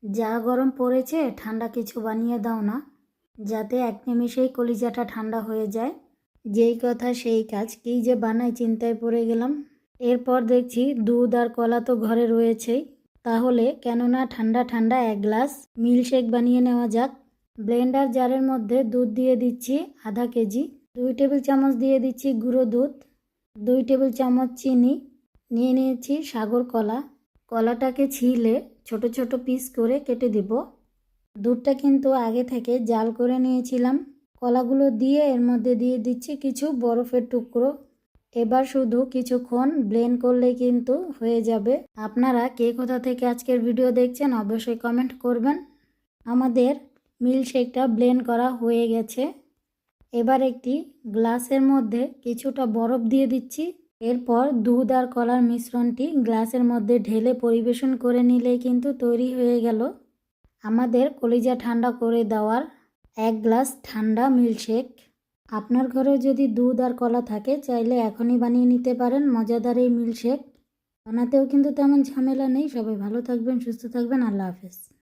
যা গরম পড়েছে ঠান্ডা কিছু বানিয়ে দাও না, যাতে এক নিমেষেই কলিজাটা ঠান্ডা হয়ে যায়। যেই কথা সেই কাজ, কী যে বানাই চিন্তায় পড়ে গেলাম। এরপর দেখছি দুধ আর কলা তো ঘরে রয়েছেই, তাহলে কেননা ঠান্ডা ঠান্ডা এক গ্লাস মিল্কশেক বানিয়ে নেওয়া যাক। ব্লেন্ডার জারের মধ্যে দুধ দিয়ে দিচ্ছি আধা কেজি, 2 টেবিল চামচ দিয়ে দিচ্ছি গুঁড়ো দুধ, 2 টেবিল চামচ চিনি, নিয়ে নিয়েছি সাগর কলা। কলাটাকে ছিলে ছোট ছোট পিস করে কেটে দিব। দুধটা কিন্তু আগে থেকে জাল করে নিয়েছিলাম। কলাগুলো দিয়ে এর মধ্যে দিয়ে দিচ্ছি কিছু বরফের টুকরো। এবার শুধু কিছুক্ষণ ব্লেন্ড করলেই কিন্তু হয়ে যাবে। আপনারা কে কোথা থেকে আজকের ভিডিও দেখছেন অবশ্যই কমেন্ট করবেন। আমাদের মিল্কশেকটা ব্লেন্ড করা হয়ে গেছে। এবার একটি গ্লাসের মধ্যে কিছুটা বরফ দিয়ে দিচ্ছি। এরপর দুধ আর কলার মিশ্রণটি গ্লাসের মধ্যে ঢেলে পরিবেশন করে নিলেই কিন্তু তৈরি হয়ে গেল আমাদের কলিজা ঠান্ডা করে দেওয়ার 1 গ্লাস ঠান্ডা মিল্কশেক। আপনার ঘরেও যদি দুধ আর কলা থাকে চাইলে এখনই বানিয়ে নিতে পারেন মজাদার এই মিল্কশেক। বানাতেও কিন্তু তেমন ঝামেলা নেই। সবাই ভালো থাকবেন, সুস্থ থাকবেন। আল্লাহ হাফেজ।